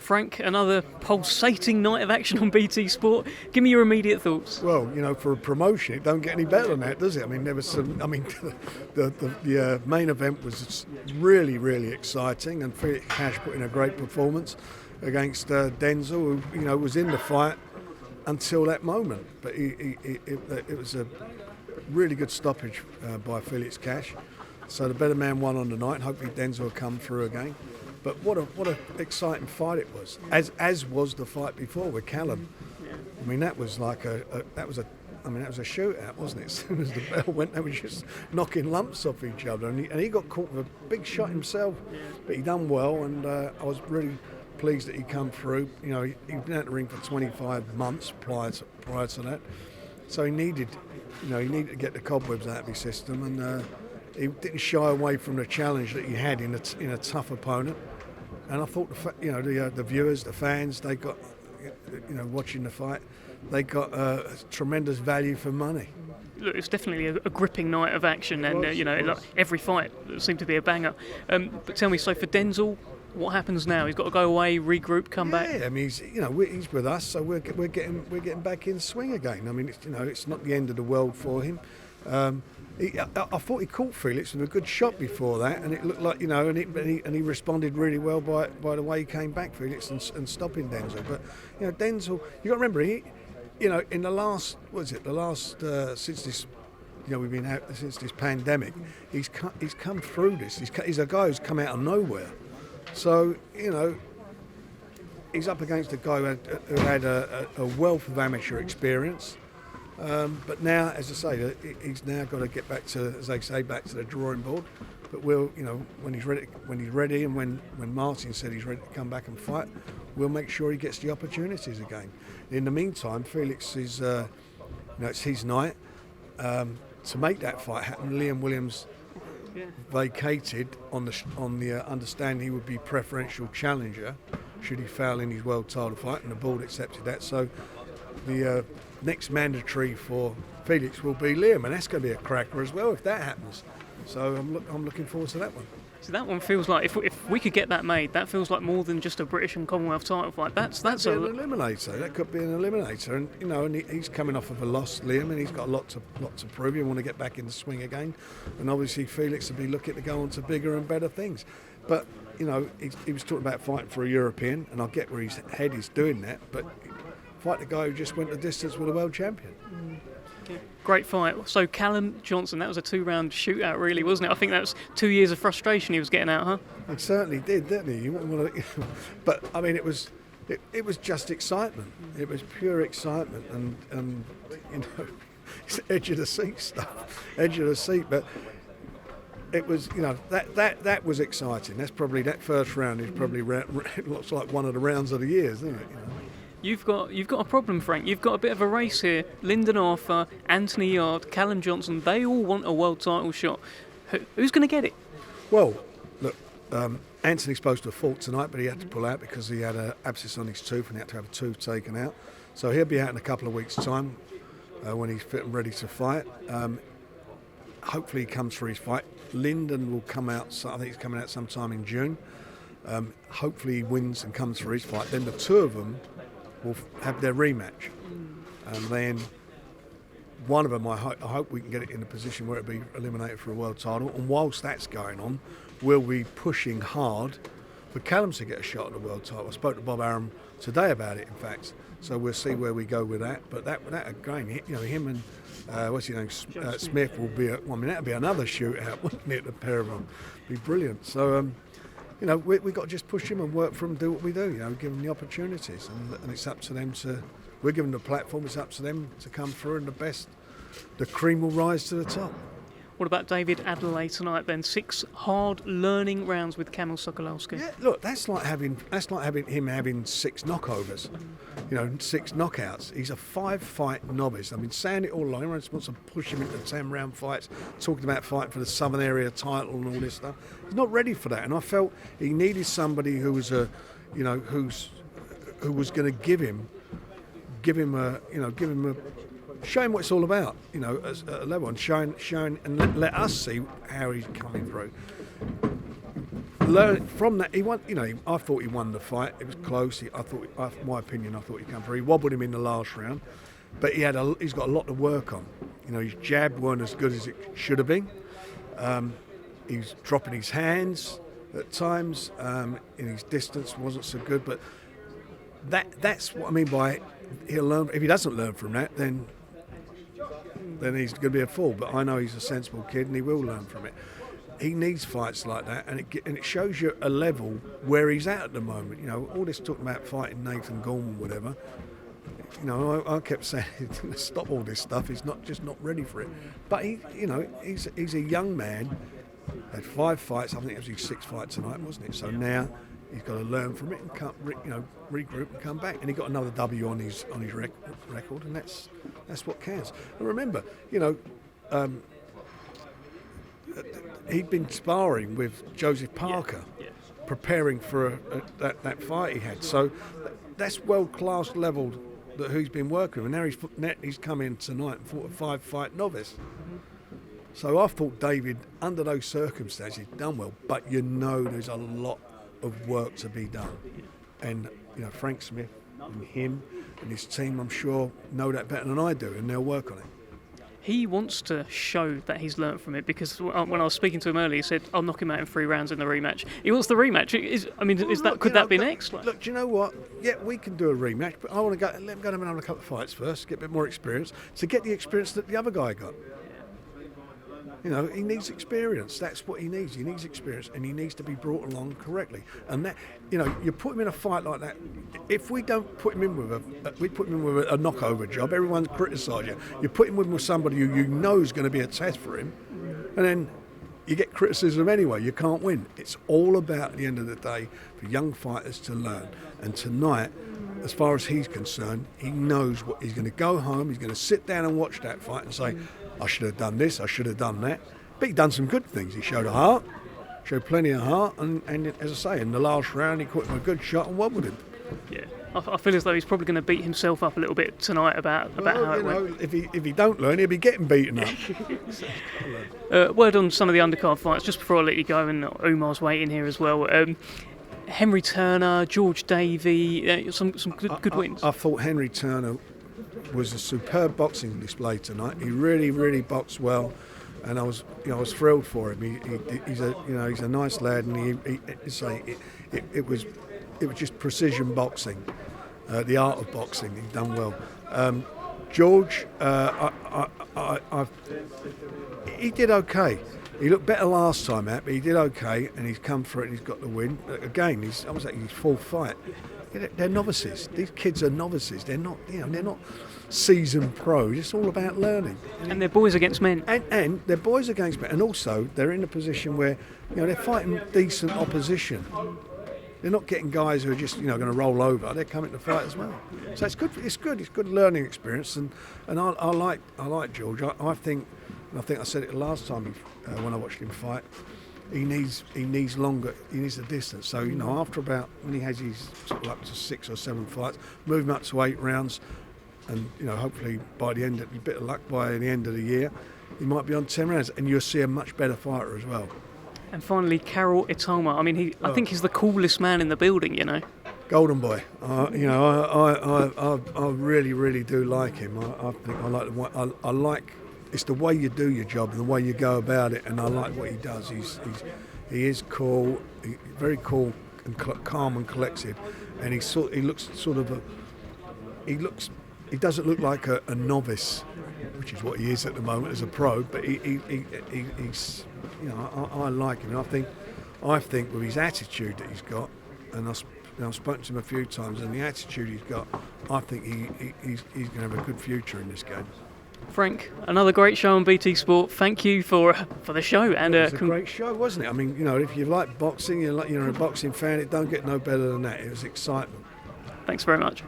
Frank, another pulsating night of action on BT Sport. Give me your immediate thoughts. Well, for a promotion, it don't get any better than that, does it? I mean, there was some. I mean, the main event was really, really exciting, and Felix Cash put in a great performance against Denzel, who was in the fight until that moment. But it was a really good stoppage by Felix Cash. So the better man won on the night. Hopefully Denzel will come through again. But what a exciting fight it was, as was the fight before with Callum. I mean, that was like that was a shootout, wasn't it? As soon as the bell went, they were just knocking lumps off each other, and he got caught with a big shot himself, but he done well, and I was really pleased that he come through. He'd been out the ring for 25 months prior to that, so he needed to get the cobwebs out of his system, and he didn't shy away from the challenge that he had in a tough opponent. And I thought the viewers, the fans, they got watching the fight, they got tremendous value for money. Look, it's definitely a gripping night of action, and every fight seemed to be a banger. But tell me, so for Denzel, what happens now? He's got to go away, regroup, come back. Yeah, I mean, he's with us, so we're getting back in the swing again. I mean, it's not the end of the world for him. I thought he caught Felix with a good shot before that, and it looked like and he responded really well by the way he came back, Felix, and stopping Denzel. But Denzel, you got to remember, in the last since this, we've been out since this pandemic, he's come through this. He's a guy who's come out of nowhere, so he's up against a guy who had a wealth of amateur experience. But now, as I say, he's now got to get back to, as they say, back to the drawing board. But when he's ready, and when Martin said he's ready to come back and fight, we'll make sure he gets the opportunities again. In the meantime, Felix is, it's his night to make that fight happen. Liam Williams vacated on the understanding he would be preferential challenger should he fail in his world title fight, and the board accepted that. So the next mandatory for Felix will be Liam, and that's going to be a cracker as well if that happens. So I'm looking forward to that one. So that one feels like if we could get that made, that feels like more than just a British and Commonwealth title fight. That's an eliminator. That could be an eliminator, and he's coming off of a loss, Liam, and he's got a lot to prove. He want to get back in the swing again, and obviously Felix will be looking to go on to bigger and better things. But he was talking about fighting for a European, and I get where his head is doing that, but fight the guy who just went the distance with a world champion. Great fight. So Callum Johnson, that was a 2-round shootout, really, wasn't it? I think that was 2 years of frustration he was getting out, huh? He certainly did, didn't he? But I mean, it was just excitement. It was pure excitement, and it's edge of the seat stuff, edge of the seat. But it was, that was exciting. That's probably, that first round is probably looks like one of the rounds of the year, isn't it? You've got a problem, Frank. You've got a bit of a race here. Lyndon Arthur, Anthony Yard, Callum Johnson, they all want a world title shot. Who's going to get it? Well, look, Anthony's supposed to have fought tonight, but he had to pull out because he had an abscess on his tooth and he had to have a tooth taken out. So he'll be out in a couple of weeks' time when he's fit and ready to fight. Hopefully he comes for his fight. Lyndon will come out, I think he's coming out sometime in June. Hopefully he wins and comes for his fight. Then the two of them will have their rematch, and then one of them, I hope we can get it in a position where it'll be eliminated for a world title. And whilst that's going on, we'll be pushing hard for Callum to get a shot at the world title. I spoke to Bob Arum today about it, in fact, so we'll see where we go with that. But that again, him and what's his name, Smith will be. That'll be another shootout, wouldn't it? The pair of them, be brilliant. So. We've got to just push him and work for him, do what we do, give them the opportunities. And it's up to them we're giving them the platform, it's up to them to come through, and the cream will rise to the top. What about David Adeleye tonight then? 6 hard learning rounds with Kamil Sokolowski. Yeah, look, that's like having him having 6 knockovers, 6 knockouts. He's a 5-fight novice. I mean, saying it all along, everyone wants to push him into 10-round fights, talking about fighting for the Southern Area title and all this stuff. He's not ready for that, and I felt he needed somebody who was who was going to give him a. Show him what it's all about, at a level, and show and let us see how he's coming through. learn from that. He won. You know, I thought he won the fight. It was close. My opinion, I thought he come through. He wobbled him in the last round, but he's got a lot to work on. You know, his jab weren't as good as it should have been. He's dropping his hands at times. In his distance wasn't so good, but that's what I mean by he'll learn. If he doesn't learn from that, then he's going to be a fool. But I know he's a sensible kid, and he will learn from it. He needs fights like that, and it shows you a level where he's at the moment. You know, all this talking about fighting Nathan Gorman, whatever. You know, I kept saying, stop all this stuff. He's not ready for it. But he's a young man. Had 5 fights. I think it was his 6th fight tonight, wasn't it? So now he's got to learn from it and regroup and come back. And he got another W on his record, and that's what counts. And remember, he'd been sparring with Joseph Parker, preparing for that fight he had. So that's world-class level that he's been working with. And now he's come in tonight and fought a 5-fight novice. So I thought David, under those circumstances, done well. But there's a lot of work to be done. And Frank Smith and him and his team, I'm sure, know that better than I do, and they'll work on it. He wants to show that he's learnt from it, because when I was speaking to him earlier, he said, I'll knock him out in 3 rounds in the rematch. He wants the rematch. Could that be next? Look, do you know what? Yeah, we can do a rematch, but I want to let him go and have a couple of fights first, get a bit more experience, to get the experience that the other guy got. He needs experience. That's what he needs. He needs experience, and he needs to be brought along correctly. And that, you put him in a fight like that. If we don't put him in with a knockover job, everyone's criticised you. You put him with somebody who you know is going to be a test for him, and then you get criticism anyway. You can't win. It's all about, at the end of the day, for young fighters to learn. And tonight, as far as he's concerned, he knows what he's going to go home. He's going to sit down and watch that fight and say, I should have done this, I should have done that. But he done some good things. He showed showed plenty of heart, and as I say, in the last round he caught him a good shot and wobbled him. Yeah, I feel as though he's probably going to beat himself up a little bit tonight about how it went. If he don't learn, he'll be getting beaten up. Word on some of the undercard fights, just before I let you go, and Umar's waiting here as well. Henry Turner, George Davey, some good wins. I thought Henry Turner was a superb boxing display tonight. He really, really boxed well, and I was thrilled for him. He's a nice lad, and it was just precision boxing, the art of boxing. He's done well. George, he did okay. He looked better last time out, but he did okay, and he's come for it and he's got the win. Again, his 4th fight. They're novices. These kids are novices. They're not seasoned pros. It's all about learning. And they're boys against men. And they're boys against men. And also, they're in a position where they're fighting decent opposition. They're not getting guys who are just going to roll over. They're coming to fight as well. So it's good. It's good. It's good learning experience. And I like George. I think I said it last time when I watched him fight. He needs longer. He needs the distance. So after about, when he has his sort of up to 6 or 7 fights, move him up to 8 rounds, and hopefully by the end, a bit of luck, by the end of the year, he might be on 10 rounds, and you'll see a much better fighter as well. And finally, Karol Itama. I mean, I think he's the coolest man in the building. Golden boy. I really, really do like him. I think I like the way, I like. It's the way you do your job and the way you go about it, and I like what he does. He is cool, very cool and calm and collected, and he doesn't look like a novice, which is what he is at the moment as a pro. But he's I like him, and I think with his attitude that he's got, and I've spoken to him a few times, and the attitude he's got, I think he's going to have a good future in this game. Frank, another great show on BT Sport. Thank you for the show. And it was a great show, wasn't it? I mean, if you like boxing, you're a boxing fan, it don't get no better than that. It was excitement. Thanks very much.